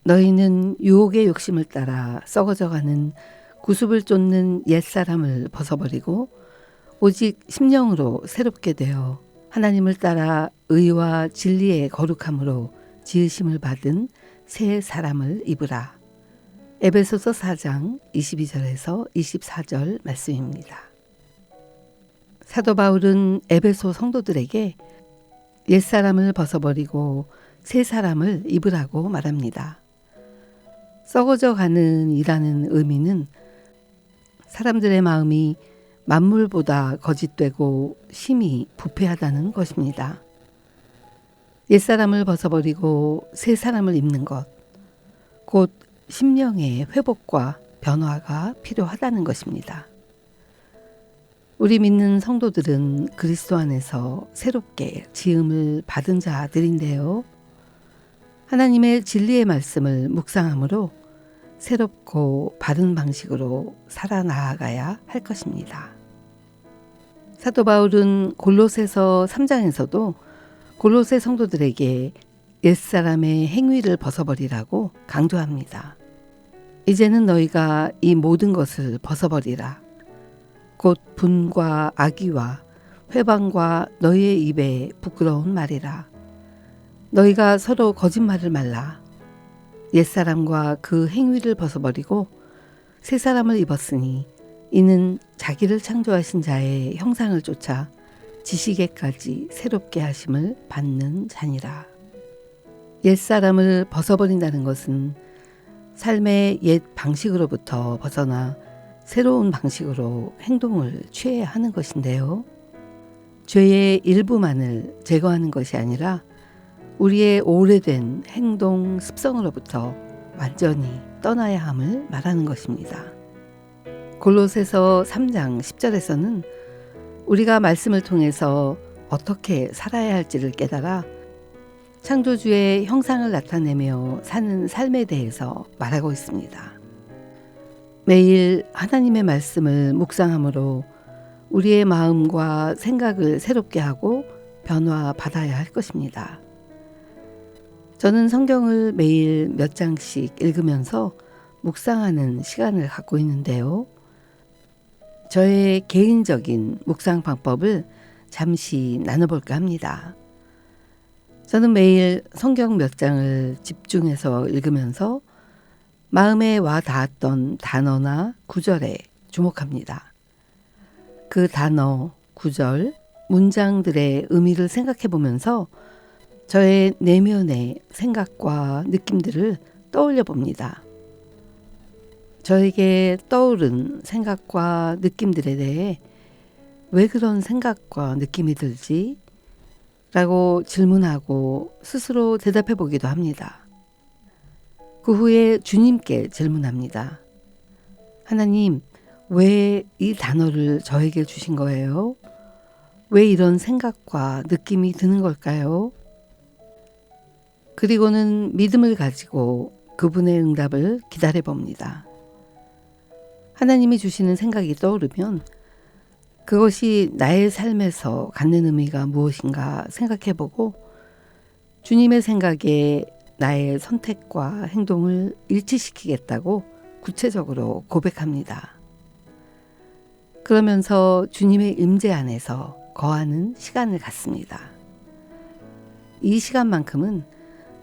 너희는 유혹의 욕심을 따라 썩어져가는 구습을 쫓는 옛사람을 벗어버리고 오직 심령으로 새롭게 되어 하나님을 따라 의와 진리의 거룩함으로 지으심을 받은 새 사람을 입으라. 에베소서 4장 22절에서 24절 말씀입니다. 사도 바울은 에베소 성도들에게 옛사람을 벗어버리고 새 사람을 입으라고 말합니다. 썩어져 가는 이라는 의미는 사람들의 마음이 만물보다 거짓되고 심히 부패하다는 것입니다. 옛사람을 벗어버리고 새 사람을 입는 것, 곧 심령의 회복과 변화가 필요하다는 것입니다. 우리 믿는 성도들은 그리스도 안에서 새롭게 지음을 받은 자들인데요. 하나님의 진리의 말씀을 묵상함으로 새롭고 바른 방식으로 살아나아가야 할 것입니다. 사도 바울은 골로새서 3장에서도 골로새 성도들에게 옛사람의 행위를 벗어버리라고 강조합니다. 이제는 너희가 이 모든 것을 벗어버리라. 곧 분과 악의와 회방과 너희의 입에 부끄러운 말이라. 너희가 서로 거짓말을 말라. 옛사람과 그 행위를 벗어버리고 새 사람을 입었으니 이는 자기를 창조하신 자의 형상을 쫓아 지식에까지 새롭게 하심을 받는 자니라. 옛사람을 벗어버린다는 것은 삶의 옛 방식으로부터 벗어나 새로운 방식으로 행동을 취해야 하는 것인데요. 죄의 일부만을 제거하는 것이 아니라 우리의 오래된 행동 습성으로부터 완전히 떠나야 함을 말하는 것입니다. 골로새서 3장 10절에서는 우리가 말씀을 통해서 어떻게 살아야 할지를 깨달아 창조주의 형상을 나타내며 사는 삶에 대해서 말하고 있습니다. 매일 하나님의 말씀을 묵상함으로 우리의 마음과 생각을 새롭게 하고 변화받아야 할 것입니다. 저는 성경을 매일 몇 장씩 읽으면서 묵상하는 시간을 갖고 있는데요. 저의 개인적인 묵상 방법을 잠시 나눠볼까 합니다. 저는 매일 성경 몇 장을 집중해서 읽으면서 마음에 와 닿았던 단어나 구절에 주목합니다. 그 단어, 구절, 문장들의 의미를 생각해 보면서 저의 내면의 생각과 느낌들을 떠올려 봅니다. 저에게 떠오른 생각과 느낌들에 대해 왜 그런 생각과 느낌이 들지? 라고 질문하고 스스로 대답해 보기도 합니다. 그 후에 주님께 질문합니다. 하나님, 왜 이 단어를 저에게 주신 거예요? 왜 이런 생각과 느낌이 드는 걸까요? 그리고는 믿음을 가지고 그분의 응답을 기다려 봅니다. 하나님이 주시는 생각이 떠오르면 그것이 나의 삶에서 갖는 의미가 무엇인가 생각해 보고 주님의 생각에 나의 선택과 행동을 일치시키겠다고 구체적으로 고백합니다. 그러면서 주님의 임재 안에서 거하는 시간을 갖습니다. 이 시간만큼은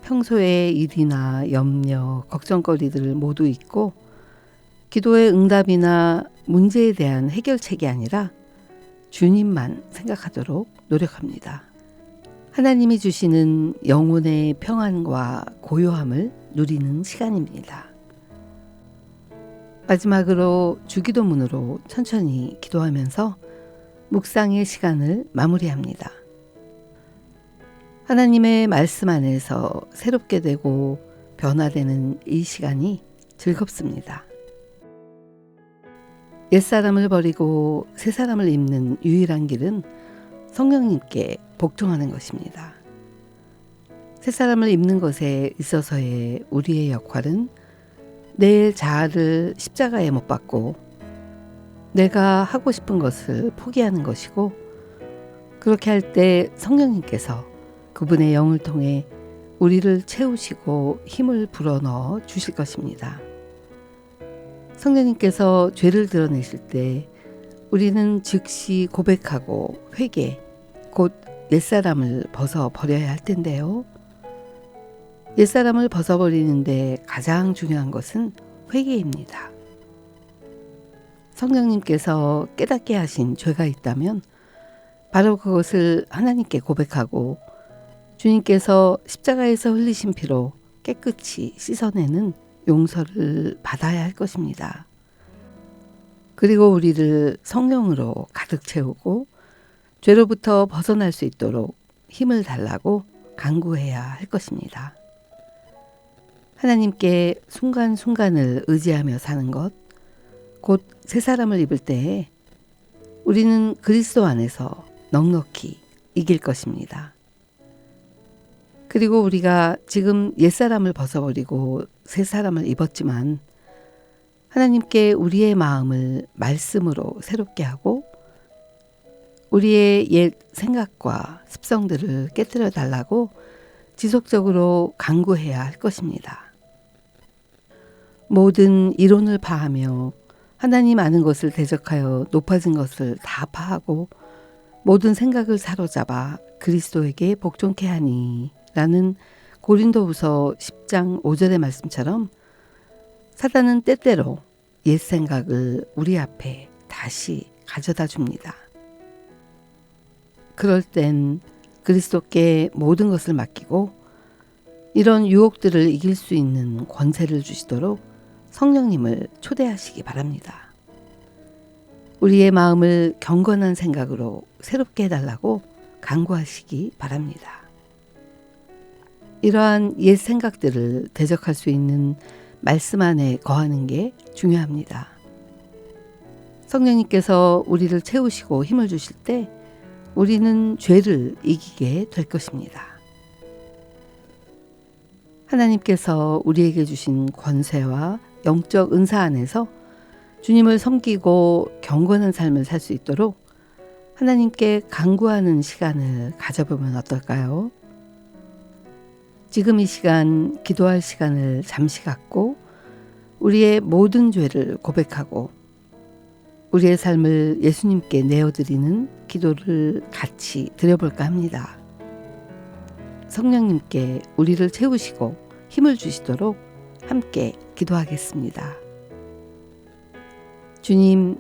평소의 일이나 염려, 걱정거리들 모두 잊고 기도의 응답이나 문제에 대한 해결책이 아니라 주님만 생각하도록 노력합니다. 하나님이 주시는 영혼의 평안과 고요함을 누리는 시간입니다. 마지막으로 주기도문으로 천천히 기도하면서 묵상의 시간을 마무리합니다. 하나님의 말씀 안에서 새롭게 되고 변화되는 이 시간이 즐겁습니다. 옛사람을 버리고 새사람을 입는 유일한 길은 성령님께 복종하는 것입니다. 새사람을 입는 것에 있어서의 우리의 역할은 내 자아를 십자가에 못 박고 내가 하고 싶은 것을 포기하는 것이고, 그렇게 할 때 성령님께서 그분의 영을 통해 우리를 채우시고 힘을 불어넣어 주실 것입니다. 성령님께서 죄를 드러내실 때 우리는 즉시 고백하고 회개, 곧 옛사람을 벗어버려야 할 텐데요. 옛사람을 벗어버리는데 가장 중요한 것은 회개입니다. 성령님께서 깨닫게 하신 죄가 있다면 바로 그것을 하나님께 고백하고 주님께서 십자가에서 흘리신 피로 깨끗이 씻어내는 용서를 받아야 할 것입니다. 그리고 우리를 성령으로 가득 채우고 죄로부터 벗어날 수 있도록 힘을 달라고 간구해야 할 것입니다. 하나님께 순간순간을 의지하며 사는 것, 곧 새 사람을 입을 때에 우리는 그리스도 안에서 넉넉히 이길 것입니다. 그리고 우리가 지금 옛사람을 벗어버리고 새 사람을 입었지만 하나님께 우리의 마음을 말씀으로 새롭게 하고 우리의 옛 생각과 습성들을 깨뜨려 달라고 지속적으로 간구해야 할 것입니다. 모든 이론을 파하며 하나님 아는 것을 대적하여 높아진 것을 다 파하고 모든 생각을 사로잡아 그리스도에게 복종케 하니 라는 고린도후서 10장 5절의 말씀처럼 사단은 때때로 옛 생각을 우리 앞에 다시 가져다 줍니다. 그럴 땐 그리스도께 모든 것을 맡기고 이런 유혹들을 이길 수 있는 권세를 주시도록 성령님을 초대하시기 바랍니다. 우리의 마음을 경건한 생각으로 새롭게 해달라고 간구하시기 바랍니다. 이러한 옛 생각들을 대적할 수 있는 말씀 안에 거하는 게 중요합니다. 성령님께서 우리를 채우시고 힘을 주실 때 우리는 죄를 이기게 될 것입니다. 하나님께서 우리에게 주신 권세와 영적 은사 안에서 주님을 섬기고 경건한 삶을 살 수 있도록 하나님께 간구하는 시간을 가져보면 어떨까요? 지금 이 시간 기도할 시간을 잠시 갖고 우리의 모든 죄를 고백하고 우리의 삶을 예수님께 내어드리는 기도를 같이 드려볼까 합니다. 성령님께 우리를 채우시고 힘을 주시도록 함께 기도하겠습니다. 주님,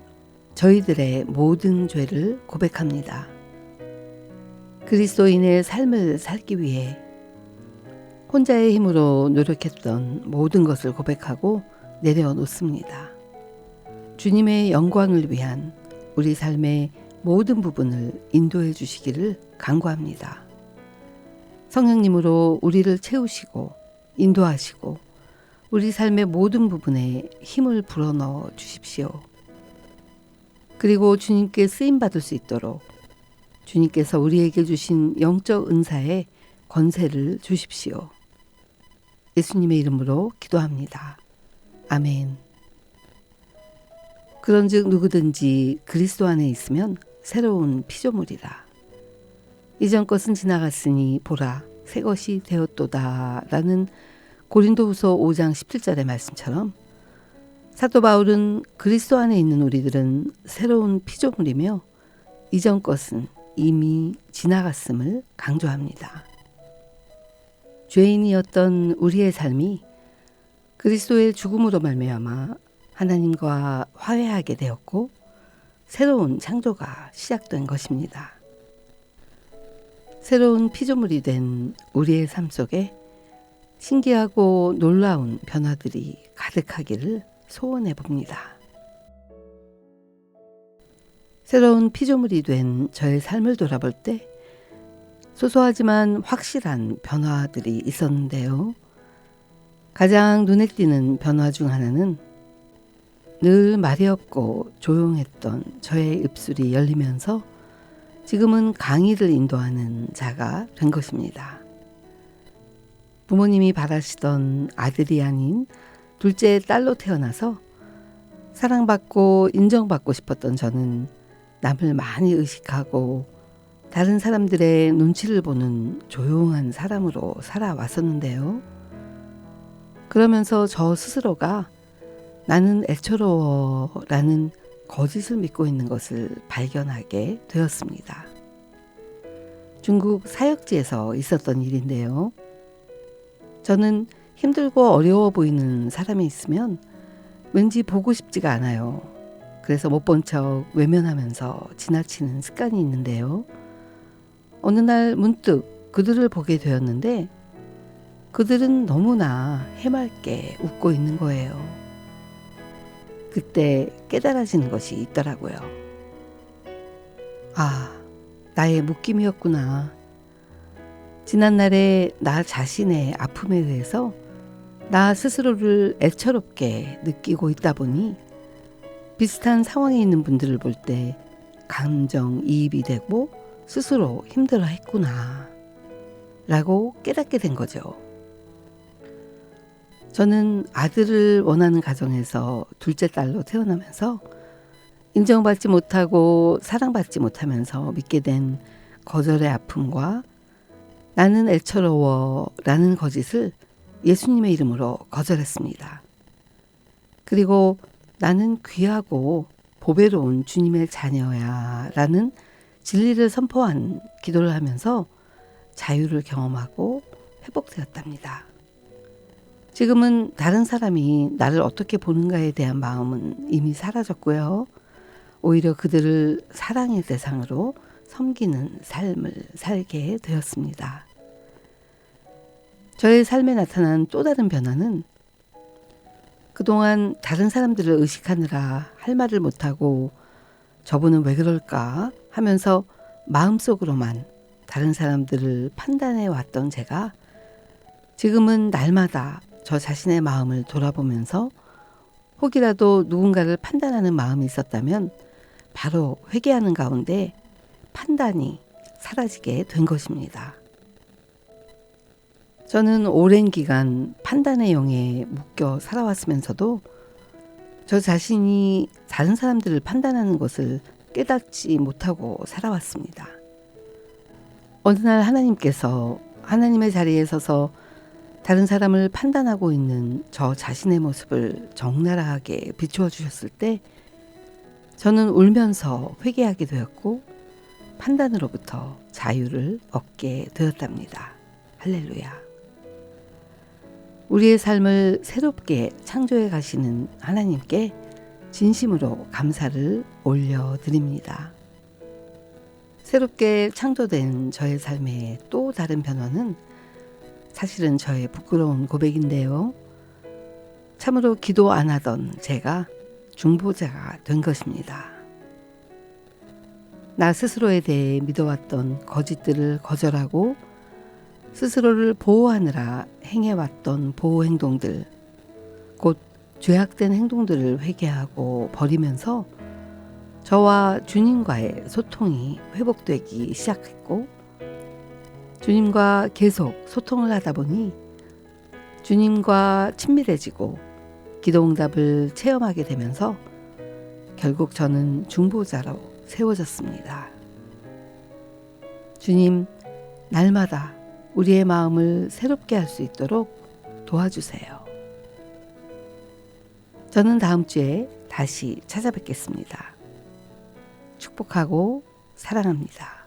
저희들의 모든 죄를 고백합니다. 그리스도인의 삶을 살기 위해 혼자의 힘으로 노력했던 모든 것을 고백하고 내려놓습니다. 주님의 영광을 위한 우리 삶의 모든 부분을 인도해 주시기를 간구합니다. 성령님으로 우리를 채우시고 인도하시고 우리 삶의 모든 부분에 힘을 불어넣어 주십시오. 그리고 주님께 쓰임받을 수 있도록 주님께서 우리에게 주신 영적 은사에 권세를 주십시오. 예수님의 이름으로 기도합니다. 아멘. 그런즉 누구든지 그리스도 안에 있으면 새로운 피조물이라. 이전 것은 지나갔으니 보라 새 것이 되었도다 라는 고린도후서 5장 17절의 말씀처럼 사도 바울은 그리스도 안에 있는 우리들은 새로운 피조물이며 이전 것은 이미 지나갔음을 강조합니다. 죄인이었던 우리의 삶이 그리스도의 죽음으로 말미암아 하나님과 화해하게 되었고 새로운 창조가 시작된 것입니다. 새로운 피조물이 된 우리의 삶 속에 신기하고 놀라운 변화들이 가득하기를 소원해 봅니다. 새로운 피조물이 된 저의 삶을 돌아볼 때 소소하지만 확실한 변화들이 있었는데요. 가장 눈에 띄는 변화 중 하나는 늘 말이 없고 조용했던 저의 입술이 열리면서 지금은 강의를 인도하는 자가 된 것입니다. 부모님이 바라시던 아들이 아닌 둘째 딸로 태어나서 사랑받고 인정받고 싶었던 저는 남을 많이 의식하고 다른 사람들의 눈치를 보는 조용한 사람으로 살아왔었는데요. 그러면서 저 스스로가 나는 애처로워라는 거짓을 믿고 있는 것을 발견하게 되었습니다. 중국 사역지에서 있었던 일인데요. 저는 힘들고 어려워 보이는 사람이 있으면 왠지 보고 싶지가 않아요. 그래서 못 본 척 외면하면서 지나치는 습관이 있는데요. 어느 날 문득 그들을 보게 되었는데 그들은 너무나 해맑게 웃고 있는 거예요. 그때 깨달아지는 것이 있더라고요. 아, 나의 묶임이었구나. 지난날의 나 자신의 아픔에 대해서 나 스스로를 애처롭게 느끼고 있다 보니 비슷한 상황에 있는 분들을 볼 때 감정이입이 되고 스스로 힘들어 했구나 라고 깨닫게 된 거죠. 저는 아들을 원하는 가정에서 둘째 딸로 태어나면서 인정받지 못하고 사랑받지 못하면서 믿게 된 거절의 아픔과 나는 애처로워 라는 거짓을 예수님의 이름으로 거절했습니다. 그리고 나는 귀하고 보배로운 주님의 자녀야 라는 진리를 선포한 기도를 하면서 자유를 경험하고 회복되었답니다. 지금은 다른 사람이 나를 어떻게 보는가에 대한 마음은 이미 사라졌고요. 오히려 그들을 사랑의 대상으로 섬기는 삶을 살게 되었습니다. 저의 삶에 나타난 또 다른 변화는 그동안 다른 사람들을 의식하느라 할 말을 못하고 저분은 왜 그럴까 하면서 마음속으로만 다른 사람들을 판단해 왔던 제가 지금은 날마다 저 자신의 마음을 돌아보면서 혹이라도 누군가를 판단하는 마음이 있었다면 바로 회개하는 가운데 판단이 사라지게 된 것입니다. 저는 오랜 기간 판단의 영에 묶여 살아왔으면서도 저 자신이 다른 사람들을 판단하는 것을 깨닫지 못하고 살아왔습니다. 어느 날 하나님께서 하나님의 자리에 서서 다른 사람을 판단하고 있는 저 자신의 모습을 적나라하게 비추어 주셨을 때 저는 울면서 회개하게 되었고 판단으로부터 자유를 얻게 되었답니다. 할렐루야. 우리의 삶을 새롭게 창조해 가시는 하나님께 진심으로 감사를 올려드립니다. 새롭게 창조된 저의 삶의 또 다른 변화는 사실은 저의 부끄러운 고백인데요. 참으로 기도 안 하던 제가 중보자가 된 것입니다. 나 스스로에 대해 믿어왔던 거짓들을 거절하고 스스로를 보호하느라 행해왔던 보호 행동들, 곧 죄악된 행동들을 회개하고 버리면서 저와 주님과의 소통이 회복되기 시작했고 주님과 계속 소통을 하다 보니 주님과 친밀해지고 기도응답을 체험하게 되면서 결국 저는 중보자로 세워졌습니다. 주님, 날마다 우리의 마음을 새롭게 할 수 있도록 도와주세요. 저는 다음 주에 다시 찾아뵙겠습니다. 축복하고 사랑합니다.